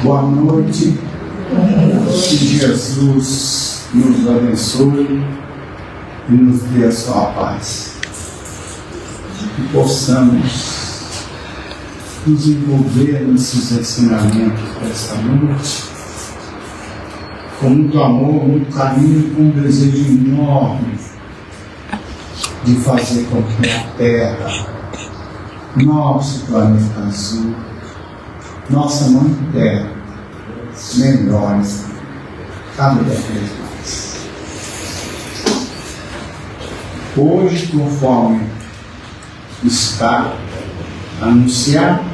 Boa noite, que Jesus nos abençoe e nos dê a sua paz. Que possamos nos envolver nesses ensinamentos desta noite, com muito amor, muito carinho e com um desejo enorme de fazer com que a Terra, nosso planeta azul, nossa mãe Terra, melhore cada vez mais. Hoje, conforme está anunciado,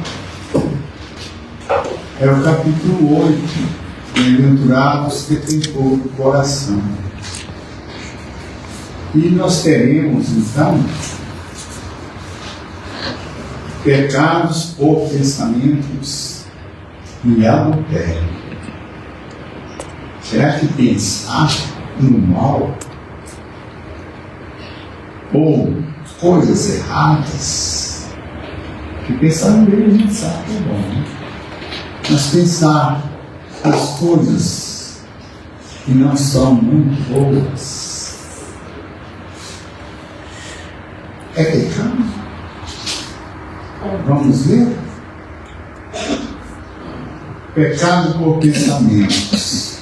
é o capítulo 8, Bem-aventurados que têm pouco coração. E nós teremos, então, pecados por pensamentos e adultério. Será que pensar no mal ou coisas erradas, que pensar no bem a gente sabe que é bom, né? Mas pensar as coisas que não são muito boas é pecado? Vamos ver? Pecado por pensamentos.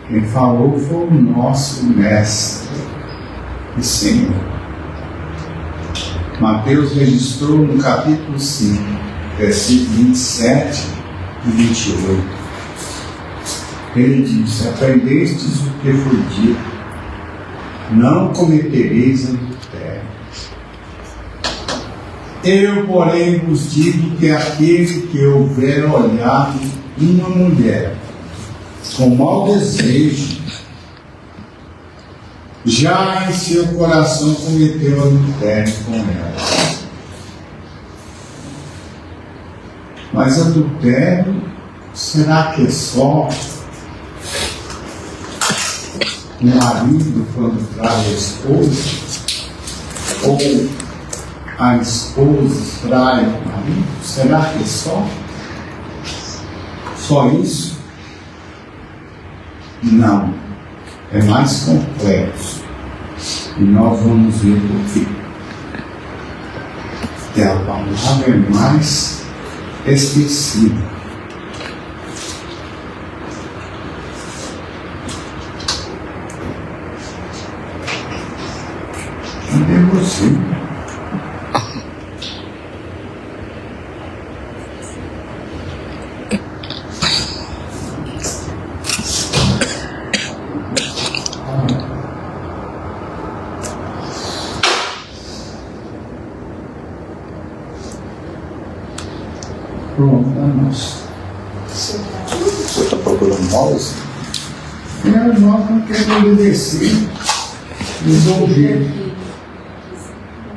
Quem falou foi o nosso Mestre e Senhor. Mateus registrou no capítulo 5, versículos 27 e 28. Ele disse: aprendestes o que foi dito, não cometereis adultério. Eu, porém, vos digo que aquele que houver olhado uma mulher com mau desejo, já em seu coração cometeu adultério com ela. Mas adultério, será que é só o marido quando trai a esposa? Ou a esposa trai o marido? Será que é só isso? Não. É mais complexo. E nós vamos ver por quê. E a palavra é mais expressiva. Cadê você? Pronto, moça. Você está procurando mouse? Nós não queremos obedecer. Me dou um jeito.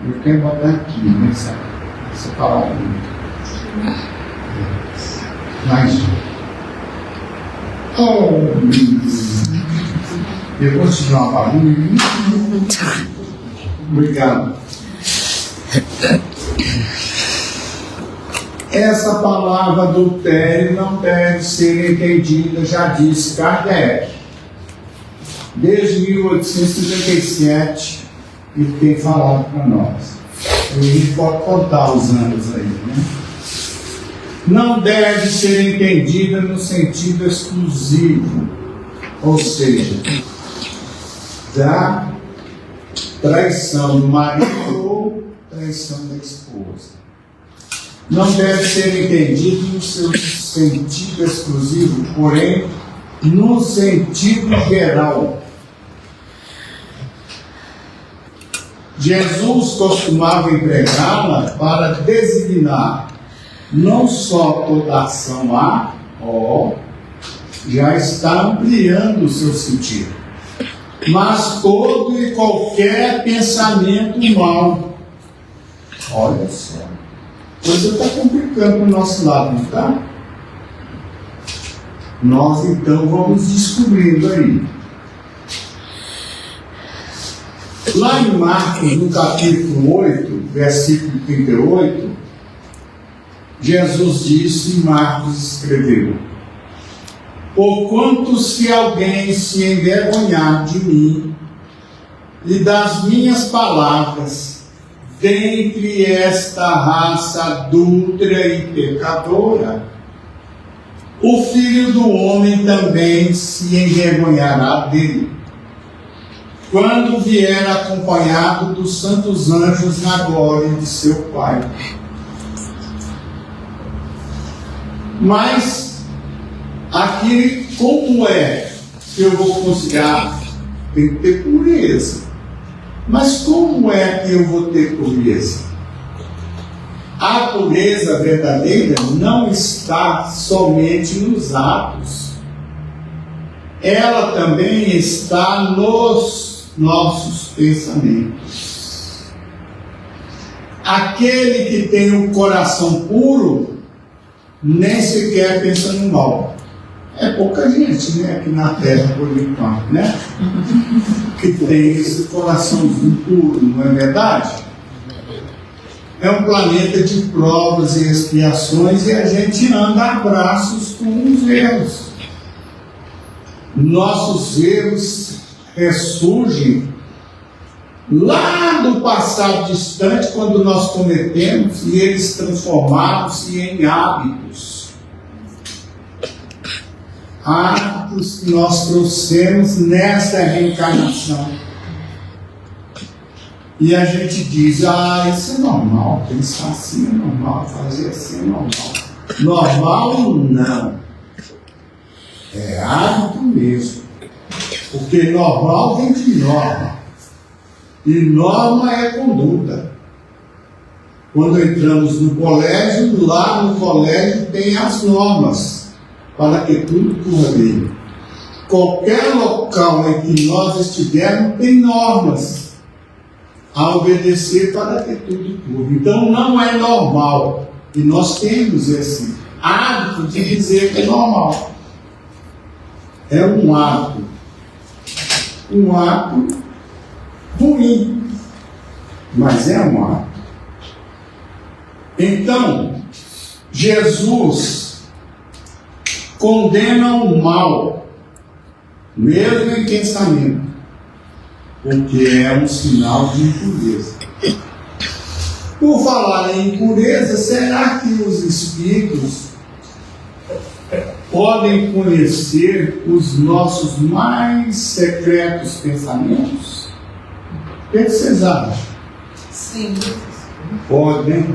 Eu quero botar aqui, nessa palavra. Mais um. Oh, eu vou te dar uma palavra. Obrigado. Essa palavra adultério não deve ser entendida, já disse Kardec. Desde 1877, ele tem falado para nós. A gente pode contar os anos aí, né? Não deve ser entendida no sentido exclusivo, ou seja, da traição do marido ou traição da esposa. Não deve ser entendido no seu sentido exclusivo, porém, no sentido geral. Jesus costumava empregá-la para designar não só toda ação má, já está ampliando o seu sentido, mas todo e qualquer pensamento mau. Olha só. A coisa está complicando para o nosso lado, não está? Nós então vamos descobrindo aí. Lá em Marcos, no capítulo 8, versículo 38, Jesus disse e Marcos escreveu: Porquanto se alguém se envergonhar de mim e das minhas palavras, dentre esta raça adúltera e pecadora, o Filho do Homem também se envergonhará dele, quando vier acompanhado dos santos anjos na glória de seu Pai. Mas, aqui, como é que eu vou considerar? Tem que ter pureza. Mas como é que eu vou ter pureza? A pureza verdadeira não está somente nos atos. Ela também está nos nossos pensamentos. Aquele que tem o coração puro, nem sequer pensa no mal. É pouca gente, né, aqui na Terra, por enquanto, né? Que tem esse coraçãozinho puro, não é verdade? É um planeta de provas e expiações e a gente anda a braços com os erros. Nossos erros ressurgem lá do passado distante, quando nós cometemos, e eles transformaram-se em hábitos. Hábitos que nós trouxemos nesta reencarnação. E a gente diz, isso é normal, pensar assim é normal, fazer assim é normal. Normal não. É hábito mesmo. Porque normal vem de norma. E norma é conduta. Quando entramos no colégio, lá no colégio tem as normas, para que tudo corra bem. Qualquer local em que nós estivermos tem normas a obedecer para que tudo corra. Então não é normal. E nós temos esse hábito de dizer que é normal. É um ato ruim, mas é um ato. Então, Jesus condena o mal, mesmo em pensamento, porque é um sinal de impureza. Por falar em impureza, será que os espíritos podem conhecer os nossos mais secretos pensamentos? O que vocês acham? Sim. Podem.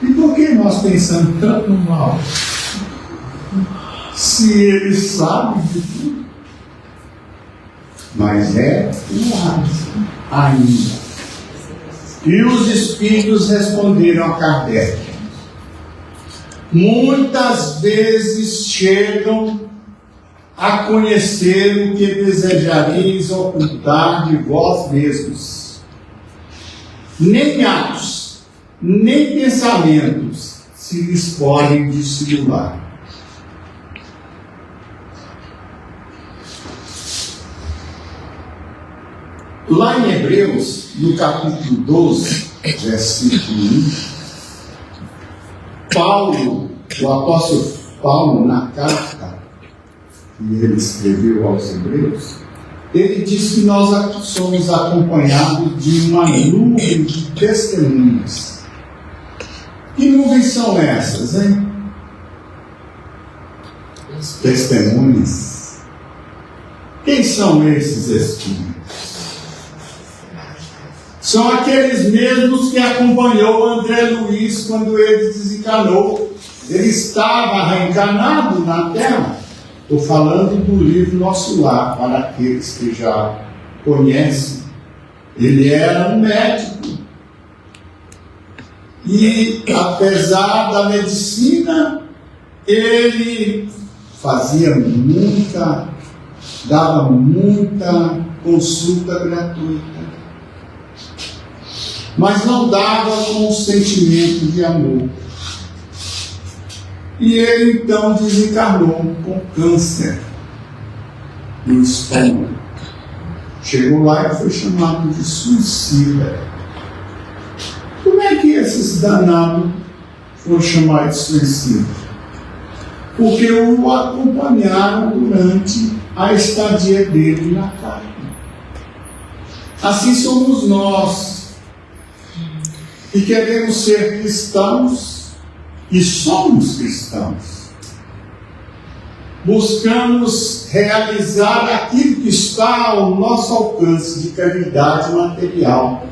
E por que nós pensamos tanto no mal? Se eles sabem de tudo. Mas é ainda. E os espíritos responderam a Kardec: muitas vezes chegam a conhecer o que desejareis ocultar de vós mesmos. Nem atos, nem pensamentos se lhes podem dissimular. Lá em Hebreus, no capítulo 12, versículo 1, Paulo, o apóstolo Paulo, na carta que ele escreveu aos Hebreus, ele diz que nós somos acompanhados de uma nuvem de testemunhas. Que nuvens são essas, hein? Testemunhas. Quem são esses espíritos? São aqueles mesmos que acompanhou André Luiz quando ele desencarnou. Ele estava reencarnado na Terra. Estou falando do livro Nosso Lar, para aqueles que já conhecem. Ele era um médico. E, apesar da medicina, ele dava muita consulta gratuita. Mas não dava com um sentimento de amor. E ele então desencarnou com câncer no estômago. Chegou lá e foi chamado de suicida. Como é que esses danados foram chamados de suicida? porque o acompanharam durante a estadia dele na carne. Assim somos nós, que queremos ser cristãos, e somos cristãos. Buscamos realizar aquilo que está ao nosso alcance de caridade material.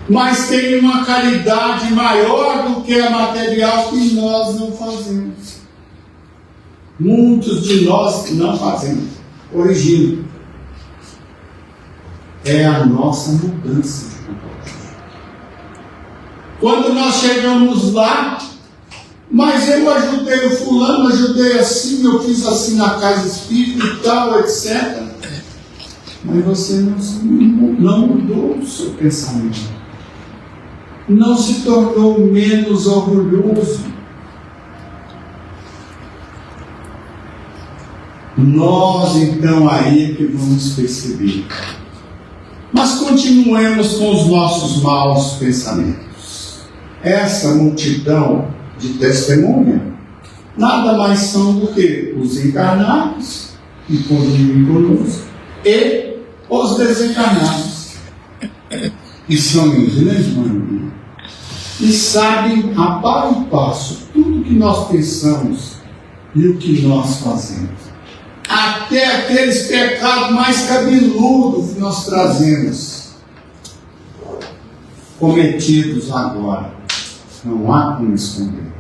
Mas tem uma caridade maior do que a material que nós não fazemos. Muitos de nós não fazemos. Corrigindo. É a nossa mudança de comportamento. Quando nós chegamos lá, mas eu ajudei o fulano, ajudei assim, eu fiz assim na casa espírita e tal, etc. Mas você não mudou o seu pensamento. Não se tornou menos orgulhoso. Nós então aí que vamos perceber. Mas continuemos com os nossos maus pensamentos. Essa multidão de testemunha nada mais são do que os encarnados que convivem conosco e os desencarnados, que são em grande maioria, e sabem a par e passo tudo que nós pensamos e o que nós fazemos. Até aqueles pecados mais cabeludos que nós trazemos, cometidos agora. Não há como esconder.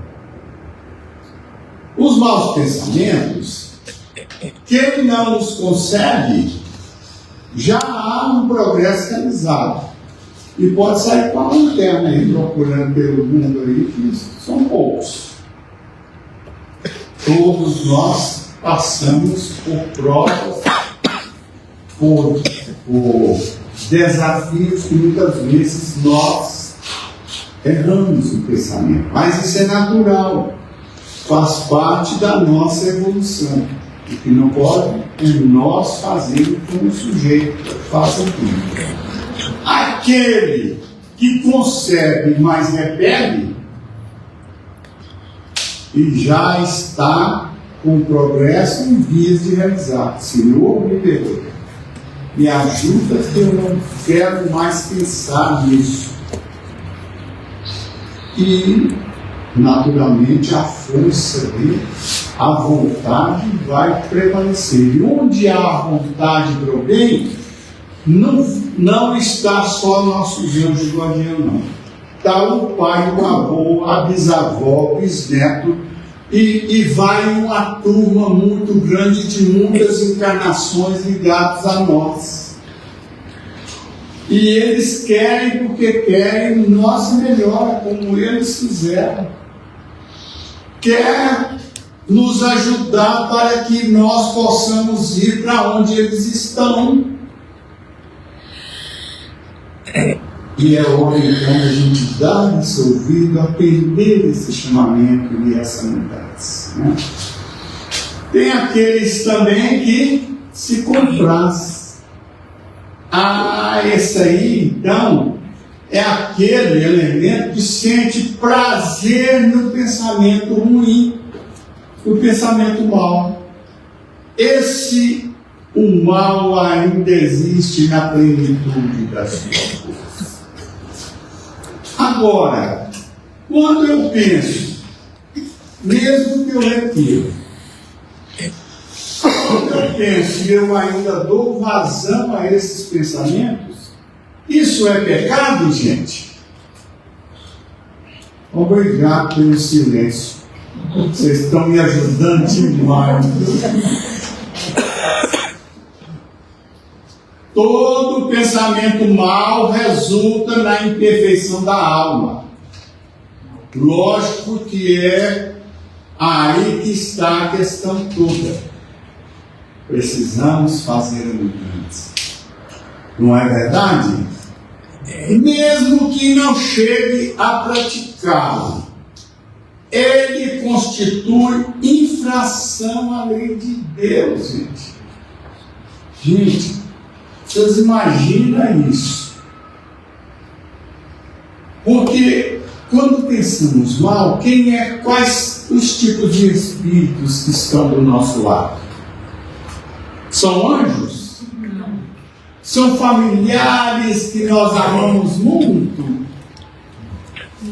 Os maus pensamentos, quem não os concebe, já há um progresso realizado. E pode sair com a lanterna aí, procurando pelo mundo aí, que são poucos. Todos nós passamos por provas, por desafios que muitas vezes nós erramos no pensamento. Mas isso é natural, faz parte da nossa evolução. O que não pode é nós fazermos como o sujeito faz tudo. Aquele que concebe, mas repele, e já está com o progresso em vias de realizar. Senhor, me perdoe. Me ajuda que eu não quero mais pensar nisso. E, naturalmente, a força dele, a vontade vai prevalecer. E onde há a vontade para o bem, não está só nossos anjos guardiãos, não. Está o pai, o avô, a bisavó, o bisneto, e vai uma turma muito grande de muitas encarnações ligadas a nós. E eles querem, porque querem, nós melhor, como eles fizeram. Quer nos ajudar para que nós possamos ir para onde eles estão. E é hora então a gente dar esse ouvido, atender esse chamamento e essa mudança. Né? Tem aqueles também que se comprazem. Esse aí então é aquele elemento que sente prazer no pensamento ruim, no pensamento mau. O mal ainda existe na plenitude das suas forças. Agora, quando eu penso, mesmo que eu retiro, quando eu penso e eu ainda dou vazão a esses pensamentos, isso é pecado, gente? Obrigado pelo silêncio. Vocês estão me ajudando demais. Todo pensamento mau resulta na imperfeição da alma. Lógico que é aí que está a questão toda. Precisamos fazer a mudança. Não é verdade? Mesmo que não chegue a praticá-lo, ele constitui infração à lei de Deus, gente. Gente, vocês imaginam isso? Porque quando pensamos mal, os tipos de espíritos que estão do nosso lado? São anjos? Não. São familiares que nós amamos muito?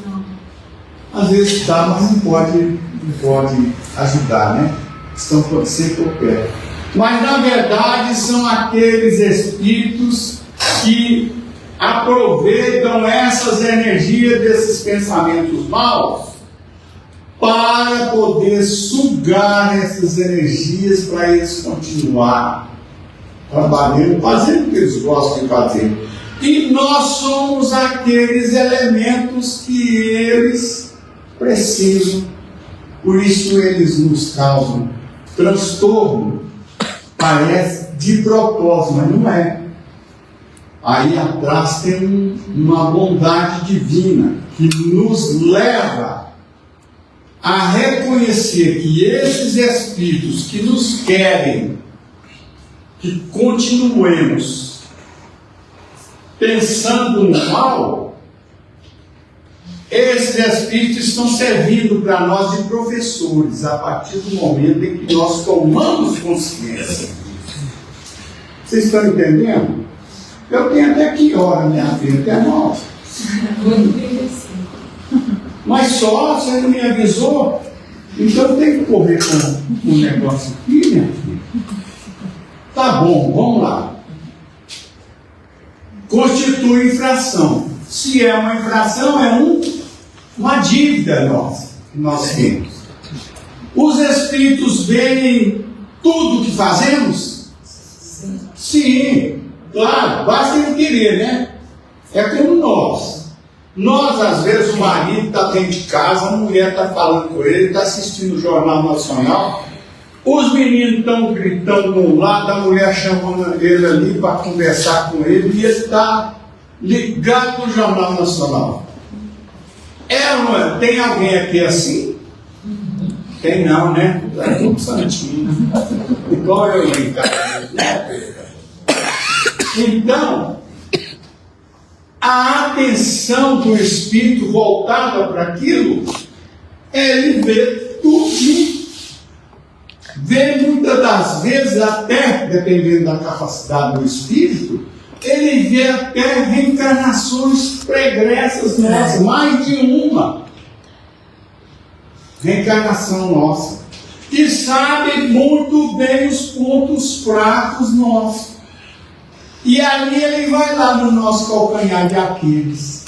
Não. Às vezes dá, mas não pode ajudar, né? Estão sempre por perto. Mas na verdade são aqueles espíritos que aproveitam essas energias desses pensamentos maus para poder sugar essas energias para eles continuar trabalhando, fazendo o que eles gostam de fazer. E nós somos aqueles elementos que eles precisam. Por isso eles nos causam transtorno. Parece de propósito, mas não é. Aí atrás tem uma bondade divina que nos leva a reconhecer que esses espíritos que nos querem que continuemos pensando no mal, esses espíritos estão servindo para nós de professores a partir do momento em que nós tomamos consciência. Vocês estão entendendo? Eu tenho até que hora, minha filha, até 9. Mas só, você não me avisou? Então eu tenho que correr com um negócio aqui, minha filha. Tá bom, vamos lá. Constitui infração. Se é uma infração, é uma dívida nossa, que nós temos. Os espíritos veem tudo que fazemos? Sim, claro, basta ele querer, né? É como nós. Nós, às vezes, o marido está dentro de casa, a mulher está falando com ele, está assistindo o Jornal Nacional, os meninos estão gritando de um lado, a mulher chamando ele ali para conversar com ele, e ele está ligado no Jornal Nacional. Tem alguém aqui assim? Tem não, né? É tudo santinho. Igual eu em casa. Então, a atenção do espírito voltada para aquilo, ele vê tudo. Vê muitas das vezes, até dependendo da capacidade do espírito, ele vê até reencarnações pregressas nossas, mais de uma reencarnação nossa, que sabe muito bem os pontos fracos nossos. E ali ele vai lá no nosso calcanhar de Aquiles.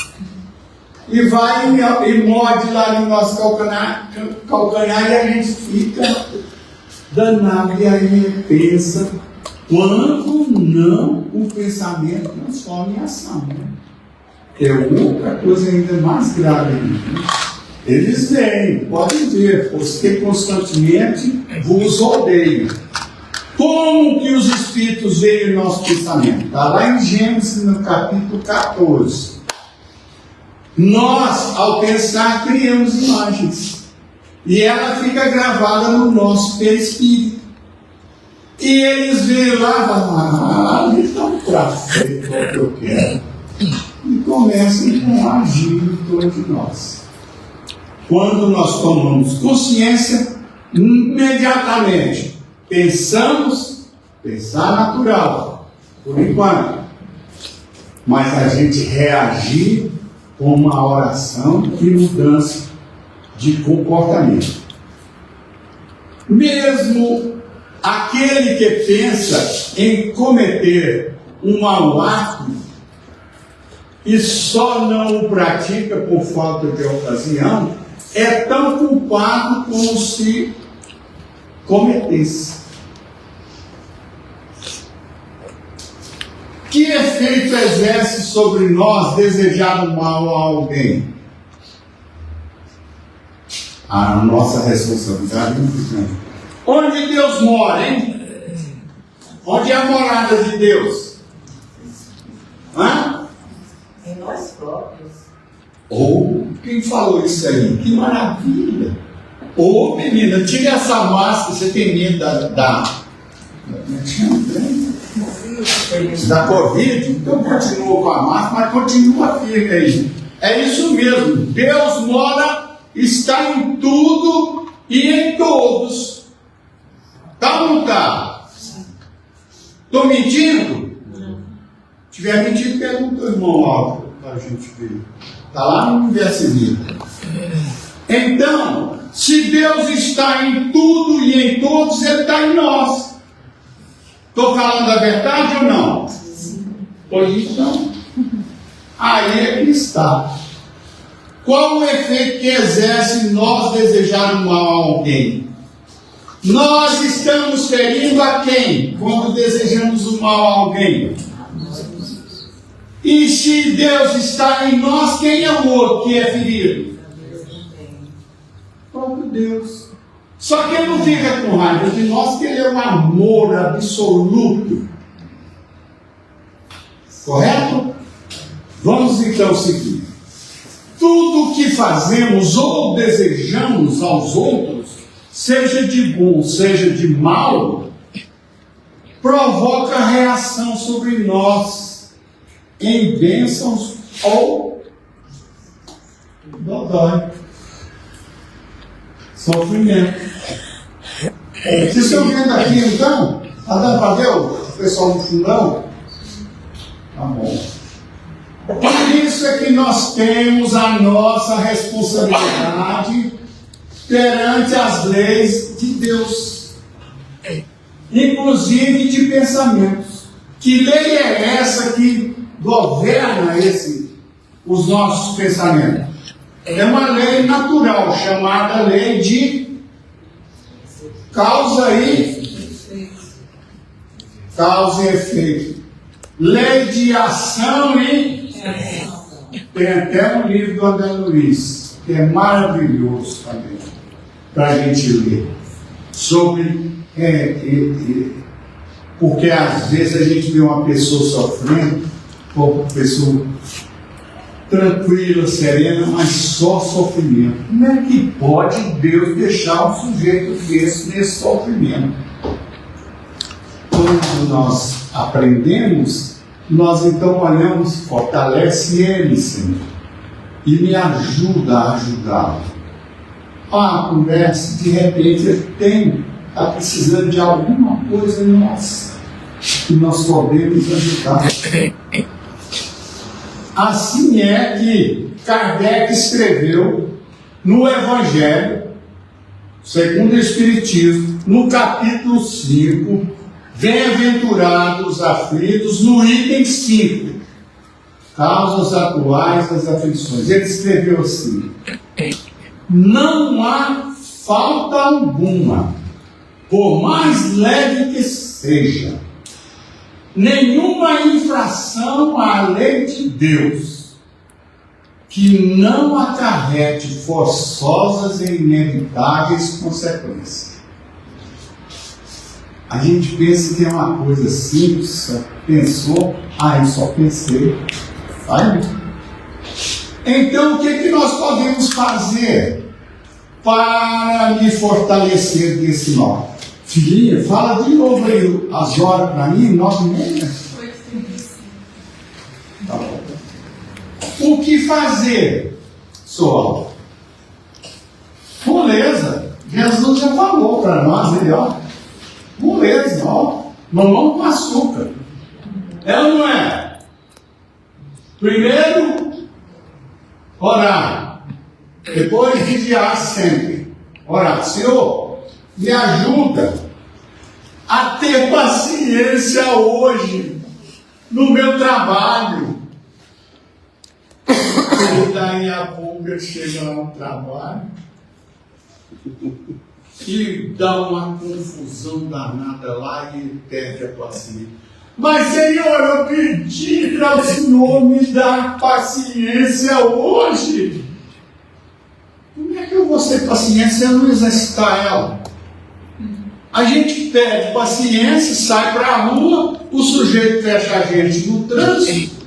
E vai e morde lá no nosso calcanhar e a gente fica danado. E aí ele pensa, quando não o pensamento transforma em ação. Né? É outra coisa ainda mais grave. Né? Eles vêm, podem ver, porque constantemente vos odeiam. Como que os espíritos veem o nosso pensamento? Está lá em Gênesis, no capítulo 14. Nós, ao pensar, criamos imagens. E ela fica gravada no nosso perispírito. E eles veem lá, ali está um traço que eu quero. E começam a agir em torno de nós. Quando nós tomamos consciência, imediatamente pensar natural, por enquanto, mas a gente reagir com uma oração e mudança de comportamento. Mesmo aquele que pensa em cometer um mau ato e só não o pratica por falta de ocasião, é tão culpado como se cometesse. Que efeito exerce sobre nós desejar o mal a alguém? A nossa responsabilidade é muito grande. Onde Deus mora, hein? Onde é a morada de Deus? Hã? Em nós próprios. Quem falou isso aí? Que maravilha! Menina, tira essa máscara, você tem medo da Covid? Então continua com a máscara, mas continua firme aí. É isso mesmo, Deus mora, está em tudo E em todos. Está ou não está? Estou mentindo? Não. Se tiver mentido, pergunta ao irmão Álvaro para a gente ver. Está lá no universo livre. Então, se Deus está em tudo e em todos, Ele está em nós. Estou falando a verdade ou não? Sim. Pois então, aí é que está. Qual o efeito que exerce nós desejar o mal a alguém? Nós estamos ferindo a quem quando desejamos o mal a alguém? E se Deus está em nós, quem é o outro que é ferido? O próprio Deus. Só que Ele não fica com raiva de nós, porque Ele é um amor absoluto. Correto? Vamos então seguir. Tudo o que fazemos ou desejamos aos outros, seja de bom, seja de mal, provoca reação sobre nós, em bênçãos ou dodói, sofrimento. Vocês estão vendo aqui então? Está dando para ver o pessoal do fundão? Tá bom. Por isso é que nós temos a nossa responsabilidade perante as leis de Deus, inclusive de pensamentos. Que lei é essa que governa os nossos pensamentos? É uma lei natural, chamada lei de causa e efeito. Lei de ação e tem até um livro do André Luiz, que é maravilhoso também, para a gente ler, sobre, porque às vezes a gente vê uma pessoa sofrendo, uma pessoa tranquila, serena, mas só sofrimento. Como é que pode Deus deixar um sujeito desse nesse sofrimento? Quando nós aprendemos, nós então olhamos, fortalece ele, Senhor, e me ajuda a ajudá-lo. Conversa, de repente ele está precisando de alguma coisa nossa, que nós podemos ajudar. Assim é que Kardec escreveu no Evangelho, segundo o Espiritismo, no capítulo 5, bem-aventurados os aflitos, no item 5, causas atuais das aflições. Ele escreveu assim: não há falta alguma, por mais leve que seja, nenhuma infração à lei de Deus, que não acarrete forçosas e inevitáveis consequências. A gente pensa que é uma coisa simples, só pensou, eu só pensei. Vai. Então, o que nós podemos fazer para me fortalecer desse nó? Filhinha, fala de novo aí as horas para mim, 9h30. Tá bom. O que fazer, pessoal? Moleza. Jesus já falou para nós, ele, moleza, mamão com açúcar. É ou não é? Primeiro, orar. Depois, vigiar sempre. Orar. Senhor, me ajuda a ter paciência hoje no meu trabalho. E daí a pouco ele chega lá no trabalho e dá uma confusão danada lá e ele perde a paciência. Mas, Senhor, eu pedi para o Senhor me dar paciência hoje. Como é que eu vou ter paciência se eu não exercitar ela? A gente pede paciência, sai para a rua, o sujeito fecha a gente no trânsito.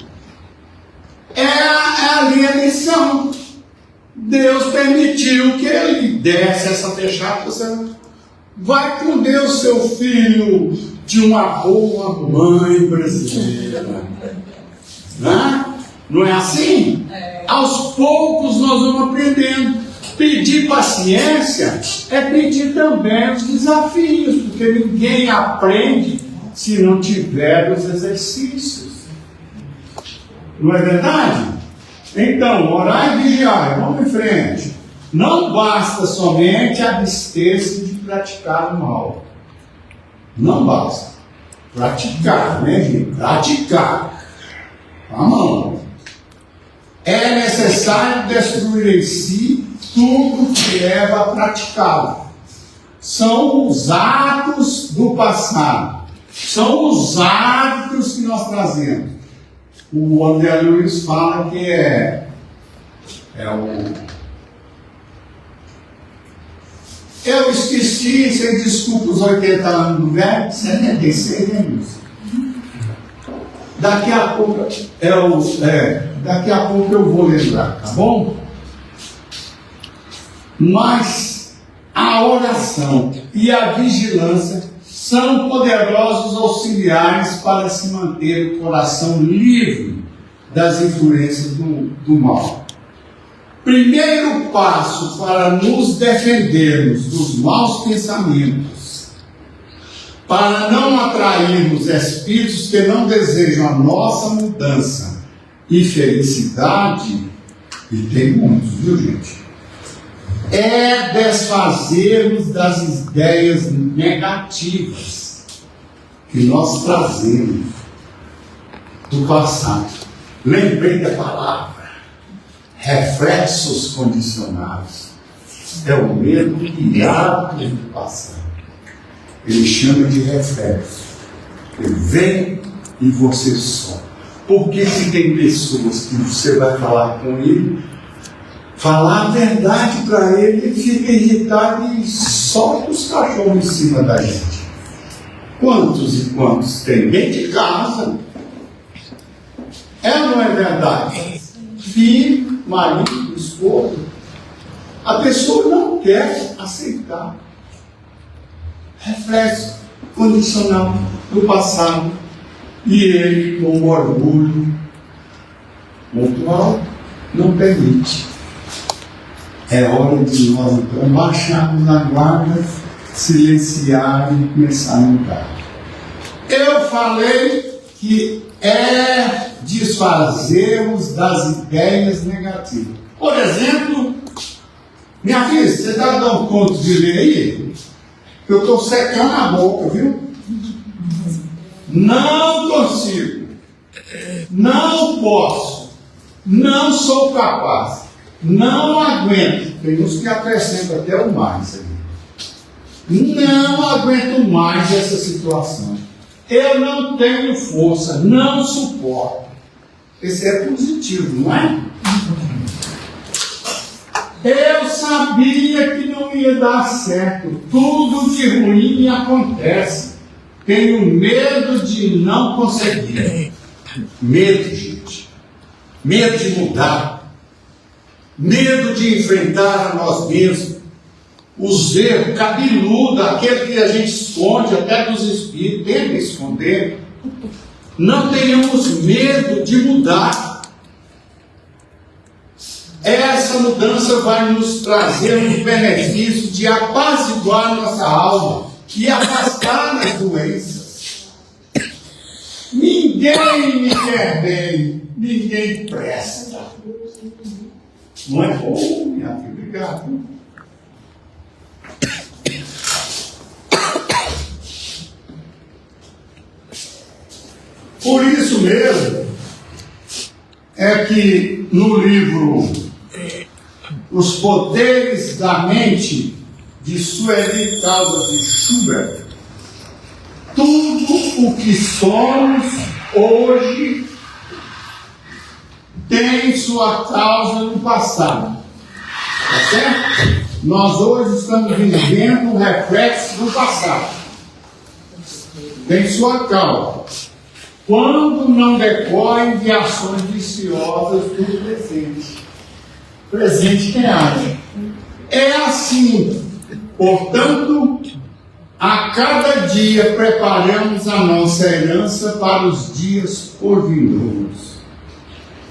É ali a lição. Deus permitiu que ele desse essa fechada. Você vai com Deus, seu filho, de uma boa mãe brasileira. Não é assim? Aos poucos nós vamos aprendendo. Pedir paciência é pedir também os desafios, porque ninguém aprende se não tiver os exercícios. Não é verdade? Então, orar e vigiar, vamos em frente. Não basta somente abster-se de praticar o mal. Não basta. Praticar, né, gente? Praticar. A mão. É necessário destruir em si tudo que leva a praticá-lo. São os atos do passado. São os hábitos que nós trazemos. O André Luiz fala que eu esqueci, sem desculpa, os 80 anos do velho, 76, né, Lúcio? Daqui a pouco eu vou lembrar, tá bom? Mas a oração e a vigilância são poderosos auxiliares para se manter o coração livre das influências do mal. Primeiro passo para nos defendermos dos maus pensamentos, para não atrairmos espíritos que não desejam a nossa mudança e felicidade, e tem muitos, viu, gente? É desfazermos das ideias negativas que nós trazemos do passado. Lembrei da palavra, reflexos condicionados. É o medo criado do passado. Ele chama de reflexo. Ele vem e você some. Porque se tem pessoas que você vai falar com ele, falar a verdade para ele, ele fica irritado e solta os cachorros em cima da gente. Quantos e quantos tem? Dentro de casa. É ou não é verdade? Filho, marido, esposa. A pessoa não quer aceitar. Reflexo condicional do passado. E ele, com orgulho muito alto, não permite. É hora de nós, então, baixarmos a guarda, silenciar e começar a mudar. Eu falei que é desfazermos das ideias negativas. Por exemplo, minha filha, você está dando conta de ler aí? Eu estou secando a boca, viu? Não consigo. Não posso. Não sou capaz. Não aguento. Tem uns que acrescentam até o mais aí. Não aguento mais essa situação. Eu não tenho força, não suporto. Esse é positivo, não é? Eu sabia que não ia dar certo. Tudo de ruim me acontece. Tenho medo de não conseguir. Medo, gente. Medo de mudar. Medo de enfrentar a nós mesmos. Os erros, cabeludo, aquele que a gente esconde até dos espíritos, tenta esconder. Não tenhamos medo de mudar. Essa mudança vai nos trazer um benefício de apaziguar nossa alma e afastar as doenças. Ninguém me quer bem, ninguém presta. Não é bom, minha filha? Obrigado. Por isso mesmo, é que no livro Os Poderes da Mente, de Sueli Caldas e Schubert, tudo o que somos hoje tem sua causa no passado. Tá certo? Nós hoje estamos vivendo um reflexo do passado. Tem sua causa. Quando não decorrem de ações viciosas do presente. Presente que age. É assim. Portanto, a cada dia preparamos a nossa herança para os dias por vindouros.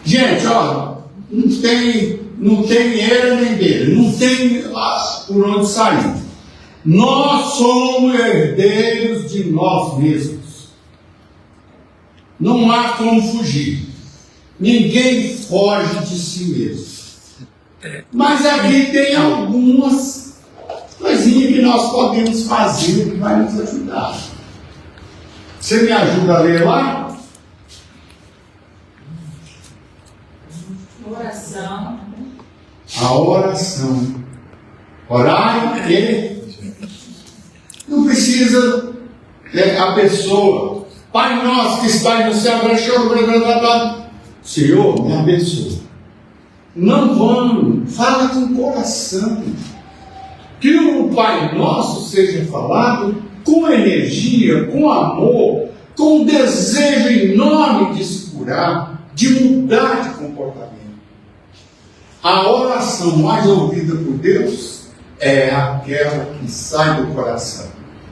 Gente, olha, não tem não tem era nem dele, não tem por onde sair. Nós somos herdeiros de nós mesmos. Não há como fugir. Ninguém foge de si mesmo. Mas aqui tem algumas coisinhas que nós podemos fazer que vai nos ajudar. Você me ajuda a ler lá? Oração. A oração. Orar e não precisa a pessoa. Pai nosso que está no céu, Senhor, me abençoa. Não vamos, fala com o coração. Que o Pai Nosso seja falado com energia, com amor, com desejo enorme de se curar, de mudar de comportamento. A oração mais ouvida por Deus é aquela que sai do coração.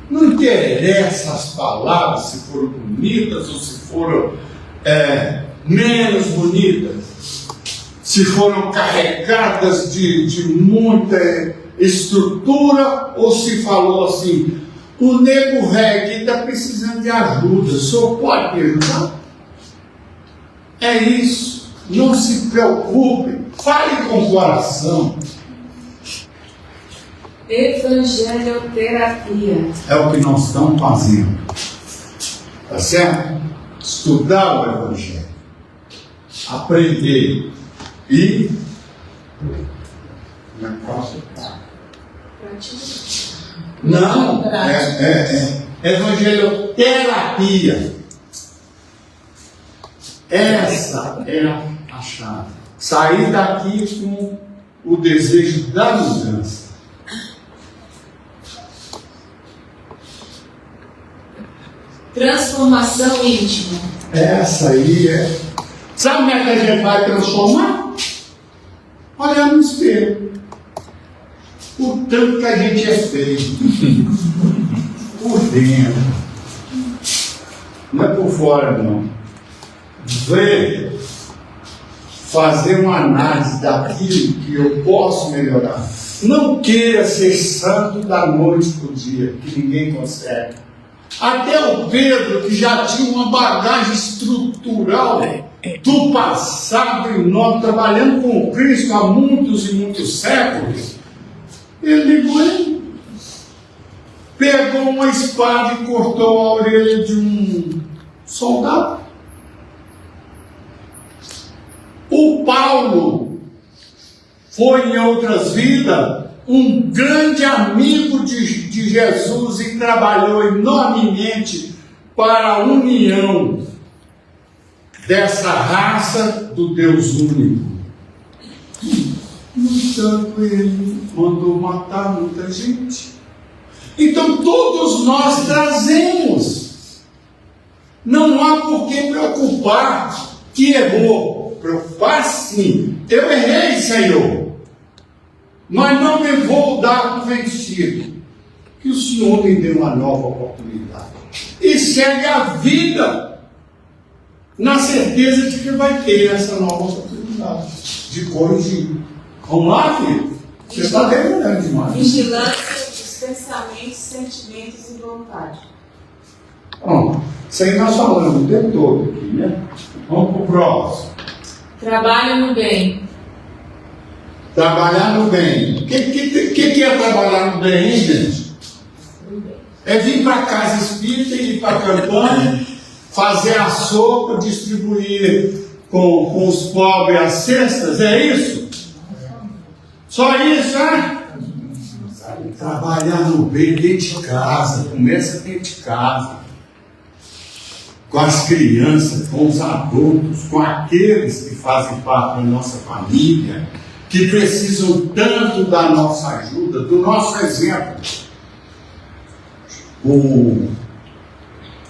Não interessa as palavras, se foram bonitas ou se foram menos bonitas. Se foram carregadas de muita estrutura, ou se falou assim, o nego reggae está precisando de ajuda, o senhor pode me ajudar? É isso, não se preocupe, fale com o coração. Evangelioterapia. É o que nós estamos fazendo, tá certo? Estudar o Evangelho, aprender. E não, evangelioterapia. Essa é a chave. Sair daqui com o desejo da mudança. Transformação íntima. Essa aí é. Sabe como é que a gente vai transformar? Olhar no espelho. O tanto que a gente é feio. Por dentro. Não é por fora, não. Ver, fazer uma análise daquilo que eu posso melhorar. Não queira ser santo da noite para o dia, que ninguém consegue. Até o Pedro, que já tinha uma bagagem estrutural do passado enorme, trabalhando com o Cristo há muitos e muitos séculos, ele ligou, pegou uma espada e cortou a orelha de um soldado. O Paulo foi em outras vidas um grande amigo de Jesus e trabalhou enormemente para a união dessa raça do Deus único. No entanto, ele mandou matar muita gente. Então todos nós trazemos. Não há por que preocupar que errou. Preocupar sim. Eu errei, Senhor. Mas não me vou dar por vencido. Que o Senhor me dê uma nova oportunidade. E segue a vida na certeza de que vai ter essa nova oportunidade de corrigir. Vamos lá, filho? Você está demorando demais. Vigilância dos pensamentos, sentimentos e vontade. Bom, isso aí nós falamos o tempo todo aqui, né? Vamos para o próximo. Trabalho no bem. Trabalhar no bem. O que é trabalhar no bem, hein, gente? É vir para a casa espírita e ir para a campanha, fazer a sopa, distribuir com os pobres as cestas, é isso? Só isso, né? Trabalhar no bem dentro de casa, começa dentro de casa. Com as crianças, com os adultos, com aqueles que fazem parte da nossa família, que precisam tanto da nossa ajuda, do nosso exemplo. O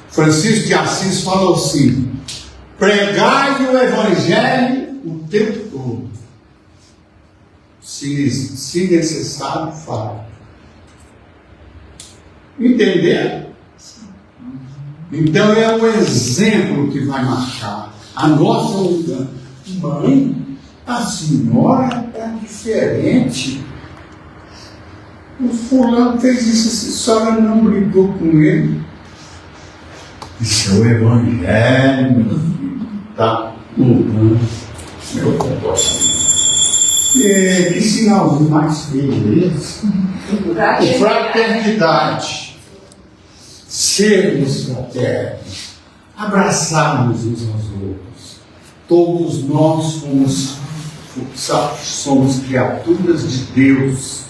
Francisco de Assis falou assim: pregai o Evangelho o tempo todo. Se necessário, fala. Entenderam? Então é o exemplo que vai marcar a nossa mudança. Mãe, A senhora está diferente. O fulano fez isso, a senhora não brigou com ele. Isso é o Evangelho, meu filho. Está mudando meu comportamento. Que sinalzinho mais feio é esse? Fraternidade. Sermos fraternos. Abraçarmos uns aos outros. Todos nós somos criaturas de Deus.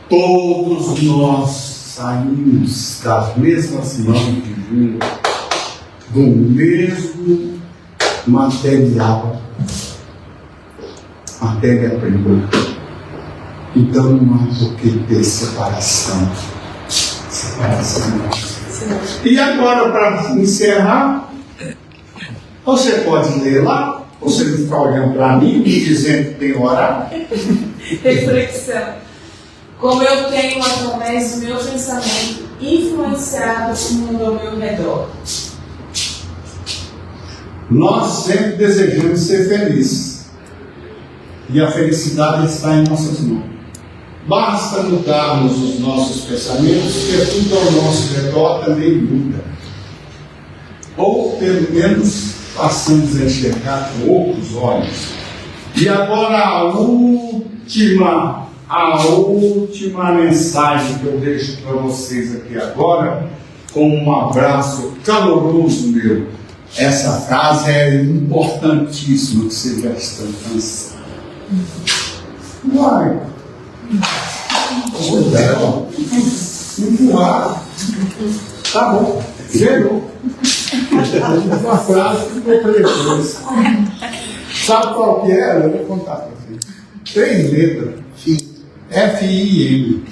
Todos nós saímos das mesmas mãos divinas, do mesmo material, matéria-prima. Então não há por que ter separação. E agora, para encerrar, você pode ler lá, você não ficar olhando para mim, me dizendo que tem horário. Reflexão. Como eu tenho, através do meu pensamento, influenciado o mundo ao meu redor. Nós sempre desejamos ser felizes. E a felicidade está em nossas mãos. Basta mudarmos os nossos pensamentos, que tudo ao nosso redor também muda. Ou, pelo menos, passamos a enxergar com outros olhos. E agora a última mensagem que eu deixo para vocês aqui agora, com um abraço caloroso meu. Essa frase é importantíssima, que vocês já estão cansados. Uai! Empurrar. Tá bom, zerou. Uma frase que ficou presa. Sabe qual que era? Eu vou contar para vocês. 3 letras. F-I-M.